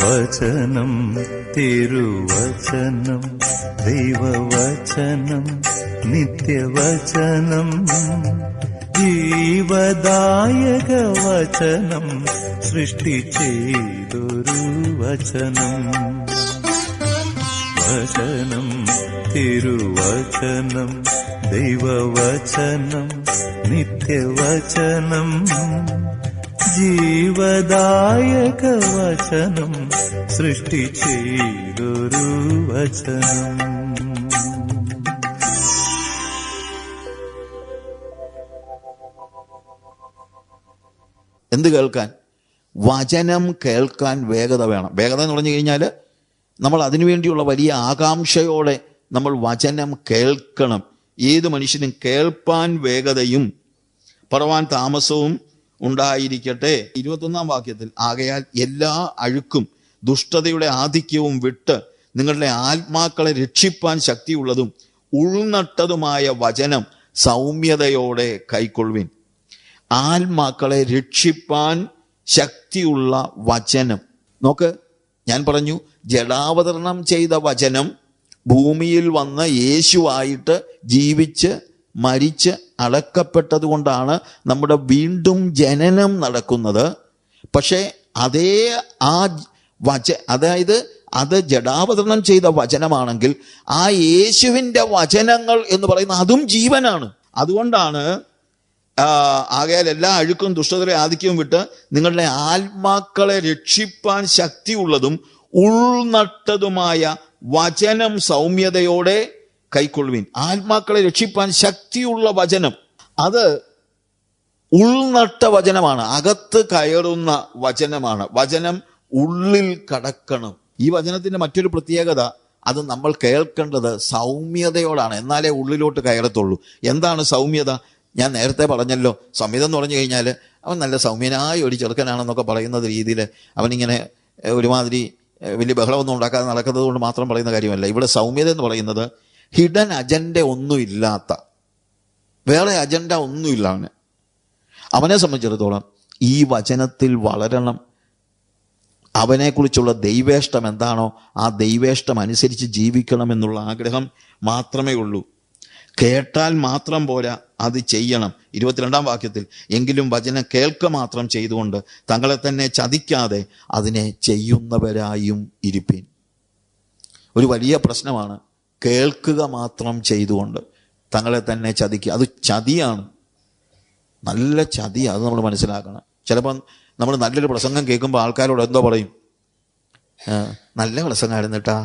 വചനം തിരുവചനം ദൈവവചനം നിത്യവചനം ജീവദായക വചനം സൃഷ്ടി ചെയ്തൊരു വചനം. വചനം തിരുവചനം ദൈവവചനം നിത്യവചനം ജീവദായക വചനം സൃഷ്ടി ചെയ്തൊരു വചനം. എന്ത് കേൾക്കാൻ? വചനം കേൾക്കാൻ വേഗത വേണം. വേഗത എന്ന് പറഞ്ഞു കഴിഞ്ഞാൽ നമ്മൾ അതിനുവേണ്ടിയുള്ള വലിയ ആകാംക്ഷയോടെ നമ്മൾ വചനം കേൾക്കണം. ഏത് മനുഷ്യനും കേൾപ്പാൻ വേഗതയും പറവാൻ താമസവും ഉണ്ടായിരിക്കട്ടെ. 21-ാം വാക്യത്തിൽ, ആകയാൽ എല്ലാ അഴുക്കും ദുഷ്ടതയുടെ ആധിക്യവും വിട്ട് നിങ്ങളുടെ ആത്മാക്കളെ രക്ഷിപ്പാൻ ശക്തിയുള്ളതും ഉൾനട്ടതുമായ വചനം സൗമ്യതയോടെ കൈക്കൊള്ളുവിൻ. ആത്മാക്കളെ രക്ഷിപ്പാൻ ശക്തിയുള്ള വചനം. നോക്ക്, ഞാൻ പറഞ്ഞു ജഡാവതരണം ചെയ്ത വചനം ഭൂമിയിൽ വന്ന യേശുവായിട്ട് ജീവിച്ച് മരിച്ച് അടക്കപ്പെട്ടത് കൊണ്ടാണ് നമ്മുടെ വീണ്ടും ജനനം നടക്കുന്നത്. പക്ഷേ അതേ അതായത് അത് ജഡാവതരണം ചെയ്ത വചനമാണെങ്കിൽ ആ യേശുവിൻ്റെ വചനങ്ങൾ എന്ന് പറയുന്ന അതും ജീവനാണ്. അതുകൊണ്ടാണ് ആകയാൽ എല്ലാ അഴുക്കും ദുഷ്ടതയുടെ ആധിക്യവും വിട്ട് നിങ്ങളുടെ ആത്മാക്കളെ രക്ഷിപ്പാൻ ശക്തിയുള്ളതും ഉൾനട്ടതുമായ വചനം സൗമ്യതയോടെ കൈക്കൊള്ളുവിൻ. ആത്മാക്കളെ രക്ഷിപ്പാൻ ശക്തിയുള്ള വചനം, അത് ഉൾനട്ട വചനമാണ്, അകത്ത് കയറുന്ന വചനമാണ്. വചനം ഉള്ളിൽ കടക്കണം. ഈ വചനത്തിന്റെ മറ്റൊരു പ്രത്യേകത, അത് നമ്മൾ കേൾക്കേണ്ടത് സൗമ്യതയോടാണ്, എന്നാലേ ഉള്ളിലോട്ട് കയറത്തുള്ളൂ. എന്താണ് സൗമ്യത? ഞാൻ നേരത്തെ പറഞ്ഞല്ലോ, സൗമ്യത എന്ന് പറഞ്ഞു കഴിഞ്ഞാൽ അവൻ നല്ല സൗമ്യനായ ഒരു ചെറുക്കനാണെന്നൊക്കെ പറയുന്നത് രീതിയിൽ അവനിങ്ങനെ ഒരുമാതിരി വലിയ ബഹളമൊന്നും ഉണ്ടാക്കാതെ നടക്കുന്നത് കൊണ്ട് മാത്രം പറയുന്ന കാര്യമല്ല. ഇവിടെ സൗമ്യത എന്ന് പറയുന്നത് ഹിഡൻ അജണ്ട ഒന്നുമില്ലാത്ത, വേറെ അജണ്ട ഒന്നുമില്ല അവനെ സംബന്ധിച്ചിടത്തോളം ഈ വചനത്തിൽ വളരണം. അവനെക്കുറിച്ചുള്ള ദൈവേഷ്ടം എന്താണോ ആ ദൈവേഷ്ടം അനുസരിച്ച് ജീവിക്കണമെന്നുള്ള ആഗ്രഹം മാത്രമേ ഉള്ളൂ. കേട്ടാൽ മാത്രം പോരാ, അത് ചെയ്യണം. 22-ാം വാക്യത്തിൽ, എങ്കിലും വചനം കേൾക്ക മാത്രം ചെയ്തുകൊണ്ട് തങ്ങളെ തന്നെ ചതിക്കാതെ അതിനെ ചെയ്യുന്നവരായും ഇരിപ്പീൻ. ഒരു വലിയ പ്രശ്നമാണ് കേൾക്കുക മാത്രം ചെയ്തുകൊണ്ട് തങ്ങളെ തന്നെ ചതിക്കുക. അത് ചതിയാണ്, നല്ല ചതിയാണ്. അത് നമ്മൾ മനസ്സിലാക്കണം. ചിലപ്പം നമ്മൾ നല്ലൊരു പ്രസംഗം കേൾക്കുമ്പോൾ ആൾക്കാരോട് എന്തോ പറയും, നല്ല പ്രസംഗമായിരുന്നു കേട്ടാ,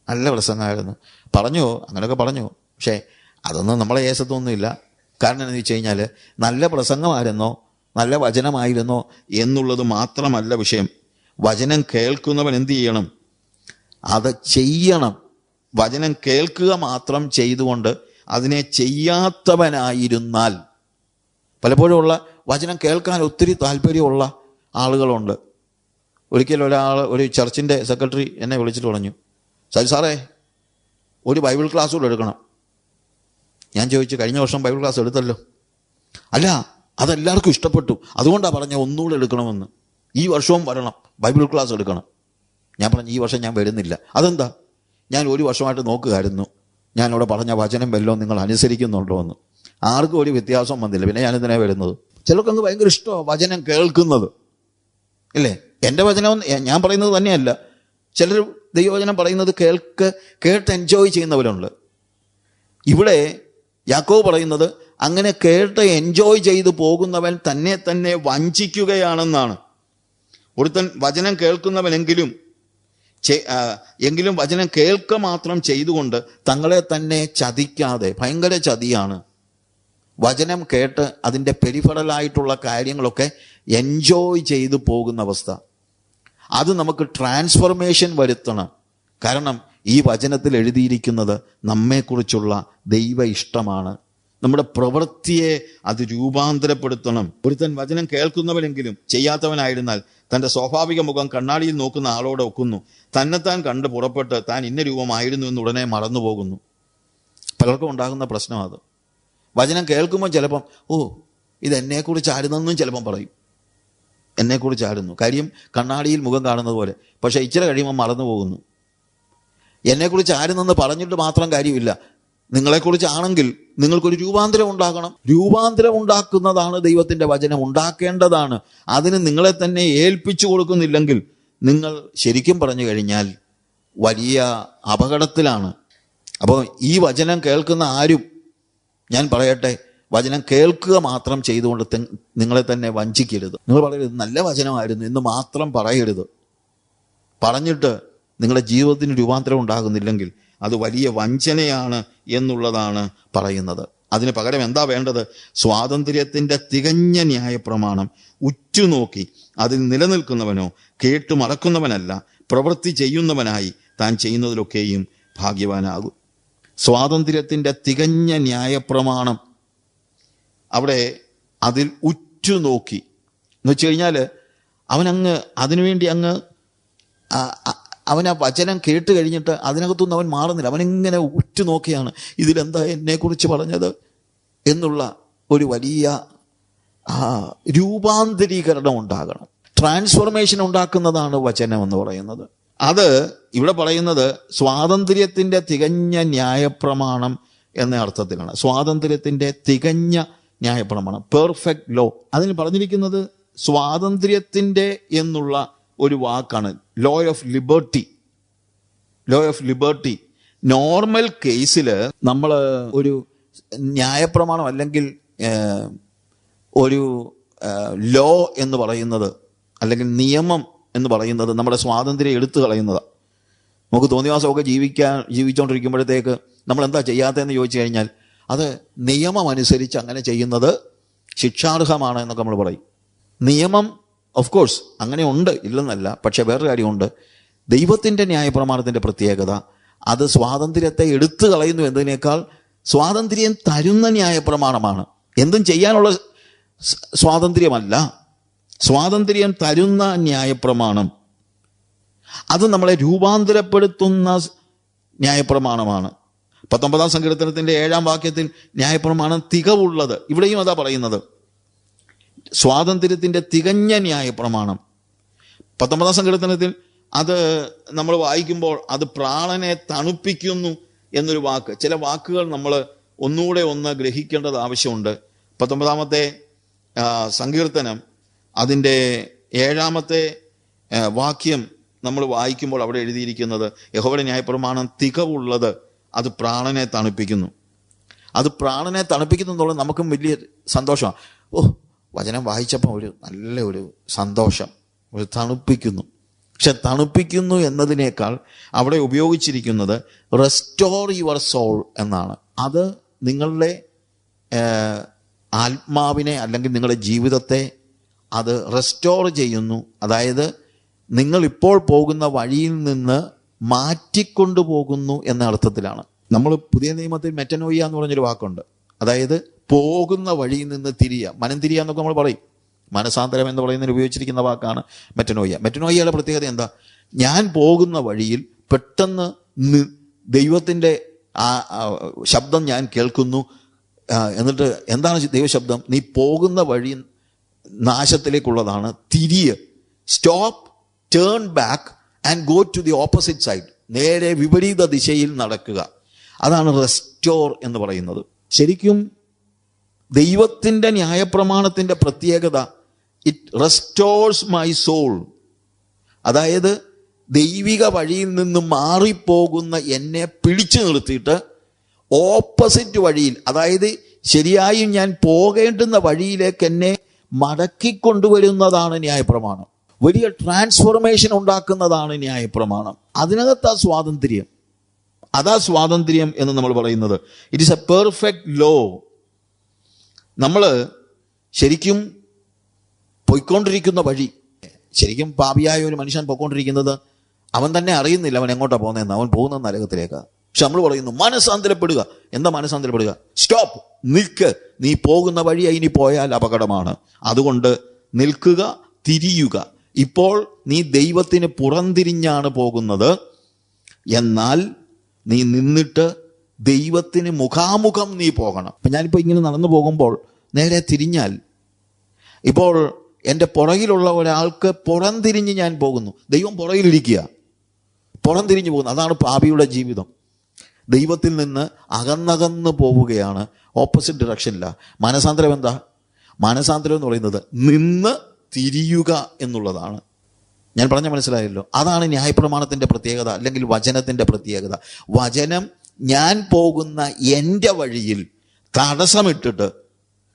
നല്ല പ്രസംഗമായിരുന്നു, പറഞ്ഞോ, അങ്ങനെയൊക്കെ പറഞ്ഞു. പക്ഷേ അതൊന്നും നമ്മളെ ഏശത്തൊന്നുമില്ല. കാരണം എന്താണെന്ന് വെച്ച് കഴിഞ്ഞാൽ നല്ല പ്രസംഗമായിരുന്നോ നല്ല വചനമായിരുന്നോ എന്നുള്ളത് മാത്രമല്ല വിഷയം. വചനം കേൾക്കുന്നവൻ എന്ത് ചെയ്യണം? അത് ചെയ്യണം. വചനം കേൾക്കുക മാത്രം ചെയ്തുകൊണ്ട് അതിനെ ചെയ്യാത്തവനായിരുന്നാൽ, പലപ്പോഴും ഉള്ള വചനം കേൾക്കാൻ ഒത്തിരി താല്പര്യമുള്ള ആളുകളുണ്ട്. ഒരിക്കലും ഒരു ചർച്ചിൻ്റെ സെക്രട്ടറി എന്നെ വിളിച്ചിട്ട് പറഞ്ഞു, സാറേ ഒരു ബൈബിൾ ക്ലാസ് കൂടെ എടുക്കണം. ഞാൻ ചോദിച്ചു, കഴിഞ്ഞ വർഷം ബൈബിൾ ക്ലാസ് എടുത്തല്ലോ. അല്ല, അതെല്ലാവർക്കും ഇഷ്ടപ്പെട്ടു, അതുകൊണ്ടാണ് പറഞ്ഞ ഒന്നുകൂടെ എടുക്കണമെന്ന്. ഈ വർഷവും വരണം, ബൈബിൾ ക്ലാസ് എടുക്കണം. ഞാൻ പറഞ്ഞു, ഈ വർഷം ഞാൻ വരുന്നില്ല. അതെന്താ? ഞാൻ ഒരു വർഷമായിട്ട് നോക്കുകയായിരുന്നു, ഞാനിവിടെ പറഞ്ഞ വചനം വല്ലതും നിങ്ങൾ അനുസരിക്കുന്നുണ്ടോ എന്ന്. ആർക്കും ഒരു വ്യത്യാസം വന്നില്ല. പിന്നെ ഞാനെന്തിനാ വരുന്നത്? ചിലർക്കങ്ങ് ഭയങ്കര ഇഷ്ടമാണ് വചനം കേൾക്കുന്നത്, ഇല്ലേ? എൻ്റെ വചനം ഞാൻ പറയുന്നത് തന്നെയല്ല, ചിലർ ദൈവവചനം പറയുന്നത് കേട്ട് എൻജോയ് ചെയ്യുന്നവരുണ്ട്. ഇവിടെ യാക്കോബ് പറയുന്നത് അങ്ങനെ കേട്ട് എൻജോയ് ചെയ്തു പോകുന്നവൻ തന്നെ വഞ്ചിക്കുകയാണെന്നാണ്. ഒരുത്തൻ വചനം കേൾക്കുന്നവനെങ്കിലും വചനം കേൾക്ക മാത്രം ചെയ്തുകൊണ്ട് തങ്ങളെ തന്നെ ചതിക്കാതെ, ഭയങ്കര ചതിയാണ്. വചനം കേട്ട് അതിൻ്റെ പെരിഫറലായിട്ടുള്ള കാര്യങ്ങളൊക്കെ എൻജോയ് ചെയ്തു പോകുന്ന അവസ്ഥ, അത് നമുക്ക് ട്രാൻസ്ഫർമേഷൻ വരുത്തണം. കാരണം ഈ വചനത്തിൽ എഴുതിയിരിക്കുന്നത് നമ്മെക്കുറിച്ചുള്ള ദൈവ ഇഷ്ടമാണ്. നമ്മുടെ പ്രവൃത്തിയെ അത് രൂപാന്തരപ്പെടുത്തണം. ഒരുത്തൻ വചനം കേൾക്കുന്നവനെങ്കിലും ചെയ്യാത്തവനായിരുന്നാൽ തൻ്റെ സ്വാഭാവിക മുഖം കണ്ണാടിയിൽ നോക്കുന്ന ആളോട് ഒക്കുന്നു, തന്നെത്താൻ കണ്ട് പുറപ്പെട്ട് താൻ ഇന്ന രൂപമായിരുന്നു എന്ന് ഉടനെ മറന്നുപോകുന്നു. പലർക്കും ഉണ്ടാകുന്ന പ്രശ്നം അത്. വചനം കേൾക്കുമ്പോൾ ചിലപ്പം ഇതെന്നെക്കുറിച്ചായിരുന്നെന്നും ചിലപ്പം പറയും. എന്നെക്കുറിച്ചായിരുന്നു. കാര്യം കണ്ണാടിയിൽ മുഖം കാണുന്നത് പോലെ. പക്ഷേ ഇച്ചിരി കഴിയുമ്പോൾ മറന്നു പോകുന്നു. എന്നെക്കുറിച്ച് ആരെന്ന് പറഞ്ഞിട്ട് മാത്രം കാര്യമില്ല. നിങ്ങളെക്കുറിച്ചാണെങ്കിൽ നിങ്ങൾക്കൊരു രൂപാന്തരം ഉണ്ടാകണം. രൂപാന്തരം ഉണ്ടാക്കുന്നതാണ് ദൈവത്തിൻ്റെ വചനം, ഉണ്ടാക്കേണ്ടതാണ്. അതിന് നിങ്ങളെ തന്നെ ഏൽപ്പിച്ചു കൊടുക്കുന്നില്ലെങ്കിൽ നിങ്ങൾ ശരിക്കും പറഞ്ഞു കഴിഞ്ഞാൽ വലിയ അപകടത്തിലാണ്. അപ്പോൾ ഈ വചനം കേൾക്കുന്ന ആരും, ഞാൻ പറയട്ടെ, വചനം കേൾക്കുക മാത്രം ചെയ്തുകൊണ്ട് നിങ്ങളെ തന്നെ വഞ്ചിക്കരുത്. നിങ്ങൾ പറയരുത് നല്ല വചനമായിരുന്നു എന്ന് മാത്രം പറയരുത്. പറഞ്ഞിട്ട് നിങ്ങളുടെ ജീവിതത്തിന് രൂപാന്തരം ഉണ്ടാകുന്നില്ലെങ്കിൽ അത് വലിയ വഞ്ചനയാണ് എന്നുള്ളതാണ് പറയുന്നത്. അതിന് പകരം എന്താ വേണ്ടത്? സ്വാതന്ത്ര്യത്തിൻ്റെ തികഞ്ഞ ന്യായപ്രമാണം ഉറ്റുനോക്കി അതിൽ നിലനിൽക്കുന്നവനോ കേട്ടു മറക്കുന്നവനല്ല, പ്രവൃത്തി ചെയ്യുന്നവനായി താൻ ചെയ്യുന്നതിലൊക്കെയും ഭാഗ്യവാനാകും. സ്വാതന്ത്ര്യത്തിൻ്റെ തികഞ്ഞ ന്യായപ്രമാണം, അവിടെ അതിൽ ഉറ്റുനോക്കി എന്ന് വെച്ച് കഴിഞ്ഞാൽ അവനങ്ങ് അതിനുവേണ്ടി അവൻ ആ വചനം കേട്ട് കഴിഞ്ഞിട്ട് അതിനകത്തുനിന്ന് അവൻ മാറുന്നില്ല. അവനിങ്ങനെ ഉറ്റുനോക്കിയാണ് ഇതിലെന്താ എന്നെക്കുറിച്ച് പറഞ്ഞത് എന്നുള്ള ഒരു വലിയ രൂപാന്തരീകരണം ഉണ്ടാകണം. ട്രാൻസ്ഫോർമേഷൻ ഉണ്ടാക്കുന്നതാണ് വചനം എന്ന് പറയുന്നത്. അത് ഇവിടെ പറയുന്നത് സ്വാതന്ത്ര്യത്തിൻ്റെ തികഞ്ഞ ന്യായപ്രമാണം എന്ന അർത്ഥത്തിലാണ്. സ്വാതന്ത്ര്യത്തിൻ്റെ തികഞ്ഞ ന്യായപ്രമാണം, പെർഫെക്റ്റ് ലോ. അതിന് പറഞ്ഞിരിക്കുന്നത് സ്വാതന്ത്ര്യത്തിൻ്റെ എന്നുള്ള ഒരു വാക്കാണ്, law of liberty. Law of liberty. Normal കേസിൽ നമ്മൾ ഒരു ന്യായപ്രമാണം അല്ലെങ്കിൽ ഒരു ലോ എന്ന് പറയുന്നത് അല്ലെങ്കിൽ എന്ന് പറയുന്നത് നമ്മുടെ സ്വാതന്ത്ര്യം എടുത്തു കളയുന്നതാണ്. നമുക്ക് തോന്നിവാസമൊക്കെ ജീവിച്ചുകൊണ്ടിരിക്കുമ്പോഴത്തേക്ക് നമ്മൾ എന്താ ചെയ്യാത്തതെന്ന് ചോദിച്ചു കഴിഞ്ഞാൽ അത് നിയമം അനുസരിച്ച് അങ്ങനെ ചെയ്യുന്നത് ശിക്ഷാർഹമാണ് എന്നൊക്കെ നമ്മൾ പറയും. നിയമം ഓഫ് കോഴ്സ് അങ്ങനെ ഉണ്ട്, ഇല്ലെന്നല്ല. പക്ഷെ വേറൊരു കാര്യമുണ്ട്, ദൈവത്തിൻ്റെ ന്യായപ്രമാണത്തിൻ്റെ പ്രത്യേകത അത് സ്വാതന്ത്ര്യത്തെ എടുത്തു കളയുന്നു എന്നതിനേക്കാൾ സ്വാതന്ത്ര്യം തരുന്ന ന്യായപ്രമാണമാണ്. എന്തും ചെയ്യാനുള്ള സ്വാതന്ത്ര്യമല്ല, സ്വാതന്ത്ര്യം തരുന്ന ന്യായപ്രമാണം. അത് നമ്മളെ രൂപാന്തരപ്പെടുത്തുന്ന ന്യായപ്രമാണമാണ്. 19-ാം സങ്കീർത്തനത്തിൻ്റെ 7-ാം വാക്യത്തിൽ ന്യായപ്രമാണം തികവുള്ളത്. ഇവിടെയും അതാ പറയുന്നത്, സ്വാതന്ത്ര്യത്തിൻ്റെ തികഞ്ഞ ന്യായപ്രമാണം. 19-ാം സങ്കീർത്തനത്തിൽ അത് നമ്മൾ വായിക്കുമ്പോൾ അത് പ്രാണനെ തണുപ്പിക്കുന്നു എന്നൊരു വാക്ക്, ചില വാക്കുകൾ നമ്മൾ ഒന്നുകൂടെ ഗ്രഹിക്കേണ്ടത് ആവശ്യമുണ്ട്. 19-ാമത്തെ സങ്കീർത്തനം അതിൻ്റെ 7-ാമത്തെ വാക്യം നമ്മൾ വായിക്കുമ്പോൾ അവിടെ എഴുതിയിരിക്കുന്നത് യഹോവയുടെ ന്യായപ്രമാണം തികവുള്ളത്, അത് പ്രാണനെ തണുപ്പിക്കുന്നു. അത് പ്രാണനെ തണുപ്പിക്കുന്നു എന്നുള്ളത് നമുക്കും വലിയ സന്തോഷമാണ്. വചനം വായിച്ചപ്പോൾ നല്ല ഒരു സന്തോഷം, ഒരു തണുപ്പിക്കുന്നു. പക്ഷെ തണുപ്പിക്കുന്നു എന്നതിനേക്കാൾ അവിടെ ഉപയോഗിച്ചിരിക്കുന്നത് റെസ്റ്റോർ യുവർ സോൾ എന്നാണ്. അത് നിങ്ങളുടെ ആത്മാവിനെ അല്ലെങ്കിൽ നിങ്ങളുടെ ജീവിതത്തെ അത് റെസ്റ്റോർ ചെയ്യുന്നു. അതായത് നിങ്ങളിപ്പോൾ പോകുന്ന വഴിയിൽ നിന്ന് മാറ്റിക്കൊണ്ടുപോകുന്നു എന്ന അർത്ഥത്തിലാണ്. നമ്മൾ പുതിയ നിയമത്തിൽ മെറ്റനോയ്യ എന്ന് പറഞ്ഞൊരു വാക്കുണ്ട്. അതായത് പോകുന്ന വഴിയിൽ നിന്ന് തിരിയുക, മനം തിരിയുക എന്നൊക്കെ നമ്മൾ പറയും. മനസാന്തരം എന്ന് പറയുന്നതിന് ഉപയോഗിച്ചിരിക്കുന്ന വാക്കാണ് മെറ്റനോയ്യ. മെറ്റനോയ്യയുടെ പ്രത്യേകത എന്താ? ഞാൻ പോകുന്ന വഴിയിൽ പെട്ടെന്ന് ദൈവത്തിൻ്റെ ശബ്ദം ഞാൻ കേൾക്കുന്നു. എന്നിട്ട് എന്താണ് ദൈവശബ്ദം? നീ പോകുന്ന വഴി നാശത്തിലേക്കുള്ളതാണ്, തിരിയ്, stop, turn back and go to the opposite side. നേരെ വിപരീത ദിശയിൽ നടക്കുക. അതാണ് റെസ്റ്റോർ എന്ന് പറയുന്നത്. ശരിക്കും ദൈവത്തിൻ്റെ ന്യായപ്രമാണത്തിൻ്റെ പ്രത്യേകത, ഇറ്റ് റെസ്റ്റോർസ് മൈ സോൾ. അതായത് ദൈവിക വഴിയിൽ നിന്ന് മാറിപ്പോകുന്ന എന്നെ പിടിച്ചു നിർത്തിയിട്ട് ഓപ്പോസിറ്റ് വഴിയിൽ, അതായത് ശരിയായും ഞാൻ പോകേണ്ടുന്ന വഴിയിലേക്ക് എന്നെ മടക്കിക്കൊണ്ടുവരുന്നതാണ് ന്യായപ്രമാണം. വലിയ ട്രാൻസ്ഫോർമേഷൻ ഉണ്ടാക്കുന്നതാണ് ന്യായപ്രമാണം. അതിനകത്താ സ്വാതന്ത്ര്യം. അതാ സ്വാതന്ത്ര്യം എന്ന് നമ്മൾ പറയുന്നത്. It is a perfect law. നമ്മൾ ശരിക്കും പോയിക്കൊണ്ടിരിക്കുന്ന വഴി, ശരിക്കും പാപിയായ ഒരു മനുഷ്യൻ പോയിക്കൊണ്ടിരിക്കുന്നത് അവൻ തന്നെ അറിയുന്നില്ല അവൻ എങ്ങോട്ടാണ് പോകുന്നതെന്ന്. അവൻ പോകുന്ന നരകത്തിലേക്കാണ്. പക്ഷെ നമ്മൾ പറയുന്നു മനസാന്തരപ്പെടുക. എന്താ മനസാന്തരപ്പെടുക? സ്റ്റോപ്പ്, നിൽക്ക്, നീ പോകുന്ന വഴി ഇനി പോയാൽ അപകടമാണ്. അതുകൊണ്ട് നിൽക്കുക, തിരിയുക. ഇപ്പോൾ നീ ദൈവത്തിന് പുറംതിരിഞ്ഞാണ് പോകുന്നത്, എന്നാൽ നീ നിന്നിട്ട് ദൈവത്തിന് മുഖാമുഖം നീ പോകണം. അപ്പം ഞാനിപ്പോൾ ഇങ്ങനെ നടന്നു പോകുമ്പോൾ നേരെ തിരിഞ്ഞാൽ, ഇപ്പോൾ എൻ്റെ പുറകിലുള്ള ഒരാൾക്ക് പുറംതിരിഞ്ഞ് ഞാൻ പോകുന്നു. ദൈവം പുറകിലിരിക്കുക, പുറംതിരിഞ്ഞ് പോകുന്നു. അതാണ് പാപിയുടെ ജീവിതം. ദൈവത്തിൽ നിന്ന് അകന്നകന്ന് പോവുകയാണ്, ഓപ്പോസിറ്റ് ഡിറക്ഷനില്ല. മനസാന്തരം എന്താ? മനസാന്തരം എന്ന് പറയുന്നത് നിന്ന് തിരിയുക എന്നുള്ളതാണ്. ഞാൻ പറഞ്ഞ മനസ്സിലായല്ലോ. അതാണ് ന്യായപ്രമാണത്തിൻ്റെ പ്രത്യേകത, അല്ലെങ്കിൽ വചനത്തിൻ്റെ പ്രത്യേകത. വചനം ഞാൻ പോകുന്ന എൻ്റെ വഴിയിൽ തടസ്സമിട്ടിട്ട്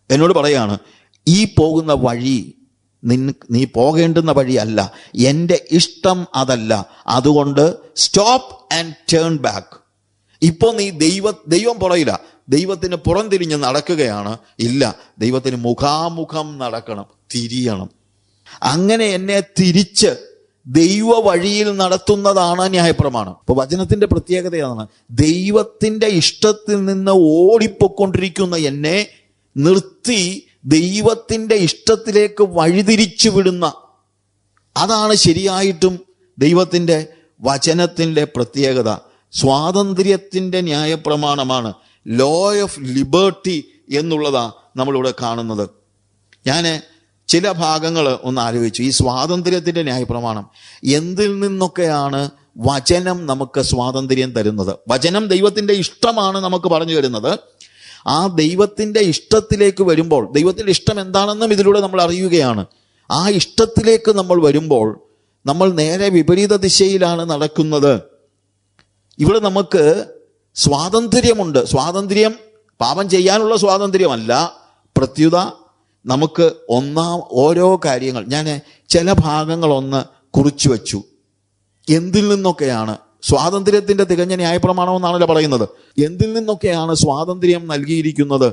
എന്നോട് പറയാണ്, ഈ പോകുന്ന വഴി നീ പോകേണ്ടുന്ന വഴിയല്ല, എൻ്റെ ഇഷ്ടം അതല്ല, അതുകൊണ്ട് സ്റ്റോപ്പ് ആൻഡ് ടേൺ ബാക്ക്. ഇപ്പോൾ നീ ദൈവം പുറയില്ല, ദൈവത്തിന് പുറംതിരിഞ്ഞ് നടക്കുകയാണ്. ഇല്ല, ദൈവത്തിന് മുഖാമുഖം നടക്കണം, തിരിയണം. അങ്ങനെ എന്നെ തിരിച്ച് ദൈവ വഴിയിൽ നടത്തുന്നതാണ് ന്യായപ്രമാണം. അപ്പോൾ വചനത്തിന്റെ പ്രത്യേകതയാണ്, ദൈവത്തിന്റെ ഇഷ്ടത്തിൽ നിന്ന് ഓടിപ്പോയിക്കൊണ്ടിരിക്കുന്ന എന്നെ നിർത്തി ദൈവത്തിന്റെ ഇഷ്ടത്തിലേക്ക് വഴിതിരിച്ചു വിടുന്ന, അതാണ് ശരിയായിട്ടും ദൈവത്തിന്റെ വചനത്തിന്റെ പ്രത്യേകത. സ്വാതന്ത്ര്യത്തിന്റെ ന്യായപ്രമാണമാണ്, ലോ ഓഫ് ലിബർട്ടി എന്നുള്ളതാ നമ്മളിവിടെ കാണുന്നത്. ഞാൻ ചില ഭാഗങ്ങൾ ഒന്ന് ആലോചിച്ചു. ഈ സ്വാതന്ത്ര്യത്തിന്റെ ന്യായപ്രമാണം, എന്തിൽ നിന്നൊക്കെയാണ് വചനം നമുക്ക് സ്വാതന്ത്ര്യം തരുന്നത്? വചനം ദൈവത്തിന്റെ ഇഷ്ടമാണ് നമുക്ക് പറഞ്ഞു തരുന്നത്. ആ ദൈവത്തിന്റെ ഇഷ്ടത്തിലേക്ക് വരുമ്പോൾ, ദൈവത്തിന്റെ ഇഷ്ടം എന്താണെന്നും ഇതിലൂടെ നമ്മൾ അറിയുകയാണ്. ആ ഇഷ്ടത്തിലേക്ക് നമ്മൾ വരുമ്പോൾ നമ്മൾ നേരെ വിപരീത ദിശയിലാണ് നടക്കുന്നത്. ഇവിടെ നമുക്ക് സ്വാതന്ത്ര്യമുണ്ട്. സ്വാതന്ത്ര്യം പാപം ചെയ്യാനുള്ള സ്വാതന്ത്ര്യമല്ല, പ്രത്യുത നമുക്ക് ഓരോ കാര്യങ്ങൾ, ഞാൻ ചില ഭാഗങ്ങളൊന്ന് കുറിച്ചു വച്ചു. എന്തിൽ നിന്നൊക്കെയാണ് സ്വാതന്ത്ര്യത്തിന്റെ തികഞ്ഞ ന്യായപ്രമാണമെന്നാണല്ലോ പറയുന്നത്. എന്തിൽ നിന്നൊക്കെയാണ് സ്വാതന്ത്ര്യം നൽകിയിരിക്കുന്നത്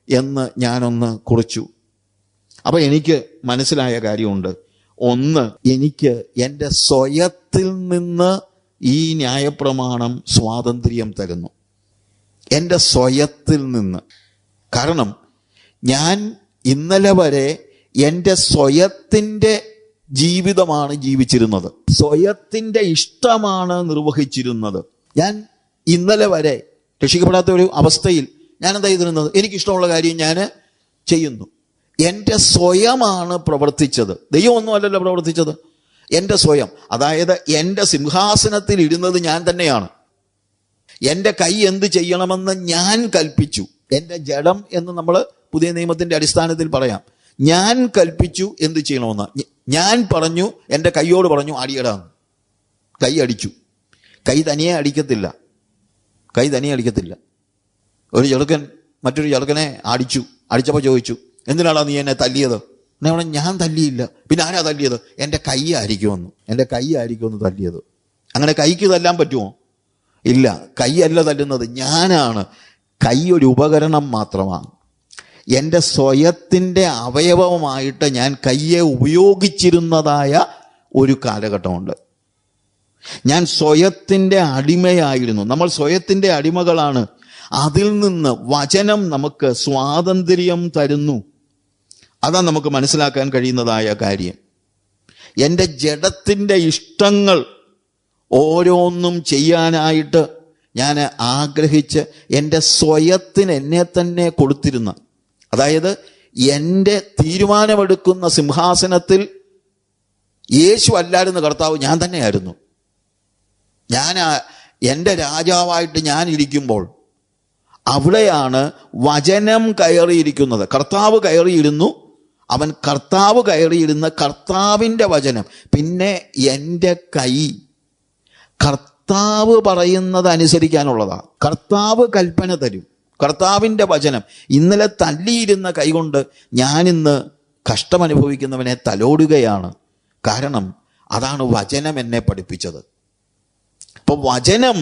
എന്ന് ഞാനൊന്ന് കുറിച്ചു. അപ്പൊ എനിക്ക് മനസ്സിലായ കാര്യമുണ്ട്. ഒന്ന്, എനിക്ക് എൻ്റെ സ്വയത്തിൽ നിന്ന് ഈ ന്യായപ്രമാണം സ്വാതന്ത്ര്യം തരുന്നു. എൻ്റെ സ്വയത്തിൽ നിന്ന്. കാരണം ഞാൻ ഇന്നലെ വരെ എൻ്റെ സ്വയത്തിൻ്റെ ജീവിതമാണ് ജീവിച്ചിരുന്നത്, സ്വയത്തിൻ്റെ ഇഷ്ടമാണ് നിർവഹിച്ചിരുന്നത്. ഞാൻ ഇന്നലെ വരെ രക്ഷിക്കപ്പെടാത്ത ഒരു അവസ്ഥയിൽ ഞാൻ എന്താ ചെയ്തിരുന്നത്? എനിക്കിഷ്ടമുള്ള കാര്യം ഞാൻ ചെയ്യുന്നു. എൻ്റെ സ്വയമാണ് പ്രവർത്തിച്ചത്, ദൈവമൊന്നും അല്ലല്ലോ പ്രവർത്തിച്ചത്. എൻ്റെ സ്വയം, അതായത് എൻ്റെ സിംഹാസനത്തിൽ ഇരുന്നത് ഞാൻ തന്നെയാണ്. എൻ്റെ കൈ എന്ത് ചെയ്യണമെന്ന് ഞാൻ കൽപ്പിച്ചു. എൻ്റെ ജഡം എന്ന് നമ്മൾ പുതിയ നിയമത്തിൻ്റെ അടിസ്ഥാനത്തിൽ പറയാം. ഞാൻ കൽപ്പിച്ചു എന്ത് ചെയ്യണമെന്ന്. ഞാൻ പറഞ്ഞു, എൻ്റെ കൈയോട് പറഞ്ഞു അടിയടാന്ന്. കൈ അടിച്ചു. കൈ തനിയെ അടിക്കത്തില്ല, കൈ തനിയെ അടിക്കത്തില്ല. ഒരു ചെറുക്കൻ മറ്റൊരു ചെറുക്കനെ അടിച്ചപ്പോൾ ചോദിച്ചു, എന്തിനാടാ നീ എന്നെ തല്ലിയത്? എന്നെ പറഞ്ഞു, ഞാൻ തല്ലിയില്ല. പിന്നെ ആരാ തല്ലിയത്? എൻ്റെ കൈ ആയിരിക്കുമെന്ന്. എൻ്റെ കൈ ആയിരിക്കുമെന്ന് തല്ലിയത്. അങ്ങനെ കൈക്ക് തല്ലാൻ പറ്റുമോ? ഇല്ല, കൈയല്ല തല്ലുന്നത്, ഞാനാണ്. കൈ ഒരു ഉപകരണം മാത്രമാണ്. എൻ്റെ സ്വയത്തിൻ്റെ അവയവമായിട്ട് ഞാൻ കയ്യെ ഉപയോഗിച്ചിരുന്നതായ ഒരു കാലഘട്ടമുണ്ട്. ഞാൻ സ്വയത്തിൻ്റെ അടിമയായിരുന്നു. നമ്മൾ സ്വയത്തിൻ്റെ അടിമകളാണ്. അതിൽ നിന്ന് വചനം നമുക്ക് സ്വാതന്ത്ര്യം തരുന്നു. അതാണ് നമുക്ക് മനസ്സിലാക്കാൻ കഴിയുന്നതായ കാര്യം. എൻ്റെ ജഡത്തിൻ്റെ ഇഷ്ടങ്ങൾ ഓരോന്നും ചെയ്യാനായിട്ട് ഞാൻ ആഗ്രഹിച്ച് എൻ്റെ സ്വയത്തിന് എന്നെ തന്നെ കൊടുത്തിരുന്ന, അതായത് എൻ്റെ തീരുമാനമെടുക്കുന്ന സിംഹാസനത്തിൽ യേശു അല്ലായിരുന്നു കർത്താവ്, ഞാൻ തന്നെയായിരുന്നു. ഞാൻ എൻ്റെ രാജാവായിട്ട് ഞാൻ ഇരിക്കുമ്പോൾ അവിടെയാണ് വചനം കയറിയിരിക്കുന്നത്. കർത്താവ് കയറിയിരുന്നു, അവൻ കർത്താവ് കയറിയിരുന്ന കർത്താവിൻ്റെ വചനം. പിന്നെ എൻ്റെ കൈ കർത്താവ് പറയുന്നത് അനുസരിക്കാനുള്ളതാണ്. കർത്താവ് കൽപ്പന തരും, കർത്താവിൻ്റെ വചനം. ഇന്നലെ തല്ലിയിരുന്ന കൈകൊണ്ട് ഞാനിന്ന് കഷ്ടമനുഭവിക്കുന്നവനെ തലോടുകയാണ്. കാരണം അതാണ് വചനം എന്നെ പഠിപ്പിച്ചത്. അപ്പോൾ വചനം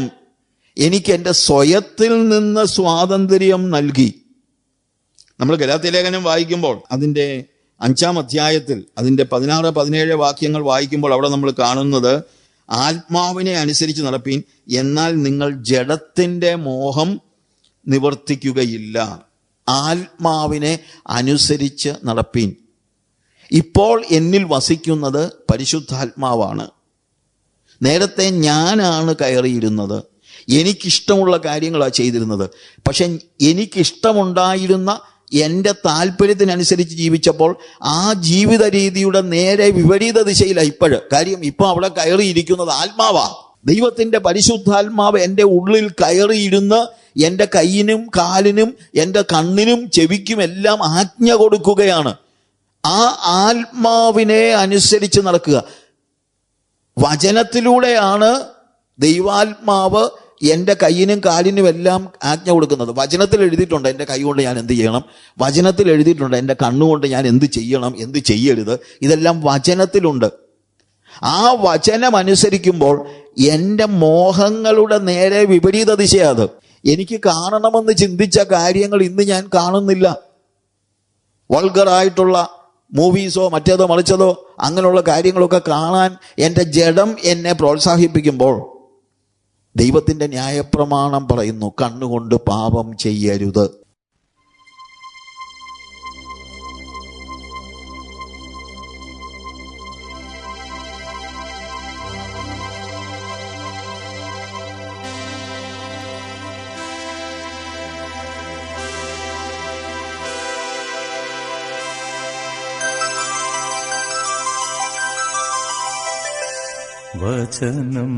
എനിക്ക് എൻ്റെ സ്വയത്തിൽ നിന്ന് സ്വാതന്ത്ര്യം നൽകി. നമ്മൾ ഗലാത്യലേഖനം വായിക്കുമ്പോൾ അതിൻ്റെ 5-ാം അധ്യായത്തിൽ അതിൻ്റെ 16-17 വാക്യങ്ങൾ വായിക്കുമ്പോൾ അവിടെ നമ്മൾ കാണുന്നത്, ആത്മാവിനെ അനുസരിച്ച് നടപ്പീൻ, എന്നാൽ നിങ്ങൾ ജഡത്തിൻ്റെ മോഹം നിവർത്തിക്കുകയില്ല. ആത്മാവിനെ അനുസരിച്ച് നടപ്പീൻ. ഇപ്പോൾ എന്നിൽ വസിക്കുന്നത് പരിശുദ്ധാത്മാവാണ്. നേരത്തെ ഞാനാണ് കയറിയിരുന്നത്, എനിക്കിഷ്ടമുള്ള കാര്യങ്ങളാണ് ചെയ്തിരുന്നത്. പക്ഷെ എനിക്കിഷ്ടമുണ്ടായിരുന്ന എൻ്റെ താല്പര്യത്തിനനുസരിച്ച് ജീവിച്ചപ്പോൾ ആ ജീവിത രീതിയുടെ നേരെ വിപരീത ദിശയിലാണ് ഇപ്പോഴ്. കാര്യം ഇപ്പൊ അവിടെ കയറിയിരിക്കുന്നത് ആത്മാവാ. ദൈവത്തിന്റെ പരിശുദ്ധാത്മാവ് എൻ്റെ ഉള്ളിൽ കയറിയിരുന്ന് എൻ്റെ കയ്യിനും കാലിനും എൻ്റെ കണ്ണിനും ചെവിക്കും എല്ലാം ആജ്ഞ കൊടുക്കുകയാണ്. ആ ആത്മാവിനെ അനുസരിച്ച് നടക്കുക. വചനത്തിലൂടെയാണ് ദൈവാത്മാവ് എൻ്റെ കയ്യിനും കാലിനും എല്ലാം ആജ്ഞ കൊടുക്കുന്നത്. വചനത്തിൽ എഴുതിയിട്ടുണ്ട് എൻ്റെ കൈ കൊണ്ട് ഞാൻ എന്ത് ചെയ്യണം, വചനത്തിൽ എഴുതിയിട്ടുണ്ട് എൻ്റെ കണ്ണുകൊണ്ട് ഞാൻ എന്ത് ചെയ്യണം, എന്ത് ചെയ്യരുത്. ഇതെല്ലാം വചനത്തിലുണ്ട്. ആ വചനം അനുസരിക്കുമ്പോൾ എൻ്റെ മോഹങ്ങളുടെ നേരെ വിപരീത ദിശയാത്. എനിക്ക് കാണണമെന്ന് ചിന്തിച്ച കാര്യങ്ങൾ ഇന്ന് ഞാൻ കാണുന്നില്ല. വൾഗറായിട്ടുള്ള മൂവീസോ മറ്റേതോ മറിച്ചതോ അങ്ങനെയുള്ള കാര്യങ്ങളൊക്കെ കാണാൻ എൻ്റെ ജഡം എന്നെ പ്രോത്സാഹിപ്പിക്കുമ്പോൾ ദൈവത്തിൻ്റെ ന്യായപ്രമാണം പറയുന്നു, കണ്ണുകൊണ്ട് പാപം ചെയ്യരുത്. വചനം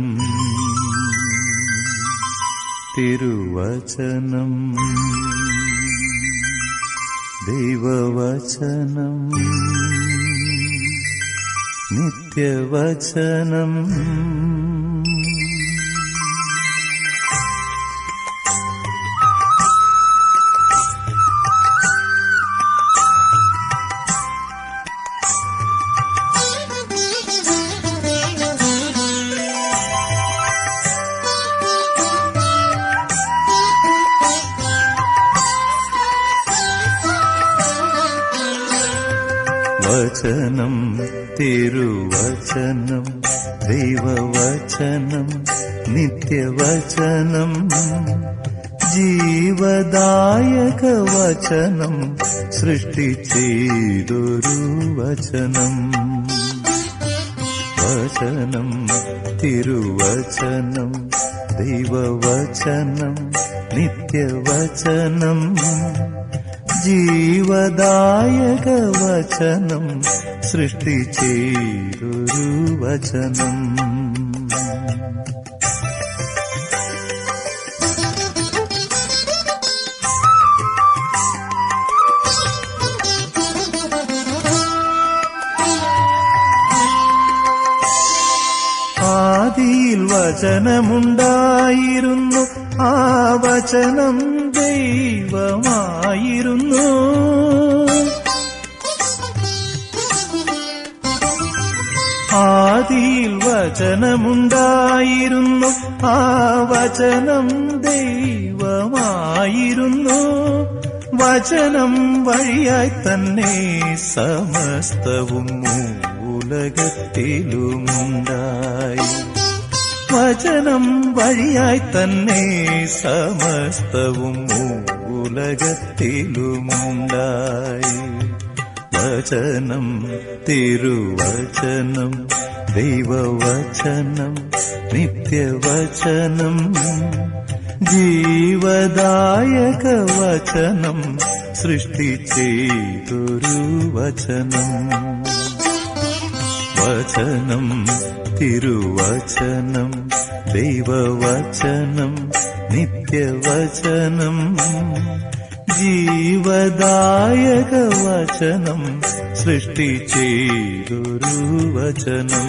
തിരുവചനം ദൈവവചനം നിത്യവചനം വചനം തിരുവചനം ദൈവവചനം നിത്യവചനം ജീവദായക വചനം സൃഷ്ടി ചെയ്തൊരു വചനം. വചനം തിരുവചനം ദൈവവചനം നിത്യവചനം ജീവദായക വചനം സൃഷ്ടി ചെയ്തൊരു വചനം. ആദിയിൽ വചനമുണ്ടായിരുന്നു, ആ വചനം ദൈവമായിരുന്നു. ആദിയിൽ വചനമുണ്ടായിരുന്നു, ആ വചനം ദൈവമായിരുന്നു. വചനം വഴിയായി തന്നെ സമസ്തവും ഉലകത്തിലുമുണ്ടായി. വചനം വഴിയായി തന്നെ സമസ്തവും ഉലകത്തിലുമുണ്ടായി. വചനം തിരുവചനം ദൈവവചനം നിത്യവചനം ജീവദായക വചനം സൃഷ്ടി ചെയ്തൊരു വചനം. വചനം തിരുവചനം ദൈവവചനം നിത്യവചനം ജീവദായക വചനം സൃഷ്ടി ചെയ്തൊരു വചനം.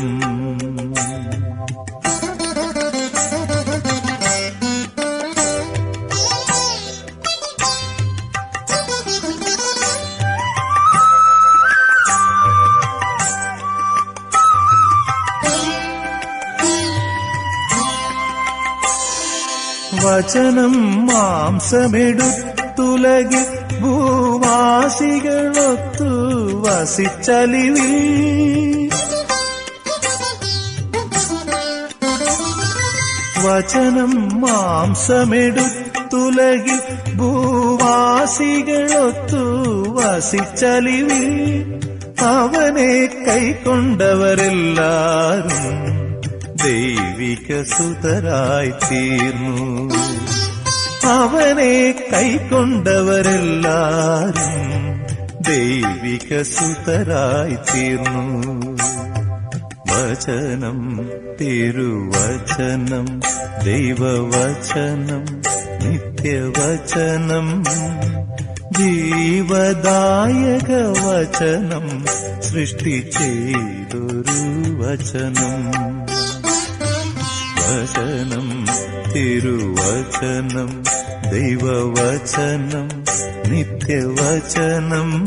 വചനം മാംസമെടുത്തുലകിൽ ഭൂവാസികളൊത്തു വസിച്ചലിവിൽ. വചനം മാംസമെടുത്തുലകിൽ ഭൂവാസികളൊത്തു വസിച്ചലിവിൽ. അവനെ ദൈവിക സുതരായി തീർന്നു. അവനെ കൈക്കൊണ്ടവരെല്ലാരും ദൈവിക സുതരായി തീർന്നു. വചനം, തിരുവചനം, ദൈവവചനം, നിത്യവചനം, ജീവദായക വചനം, സൃഷ്ടി ചെയ്തൊരു വചനം. വചനം, തിരുവചനം, ദൈവവചനം, നിത്യവചനം,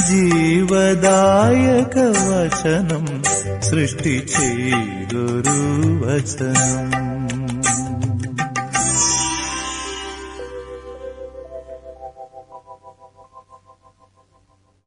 ജീവദായക വചനം, സൃഷ്ടി ചെയ്തൊരു വചനം.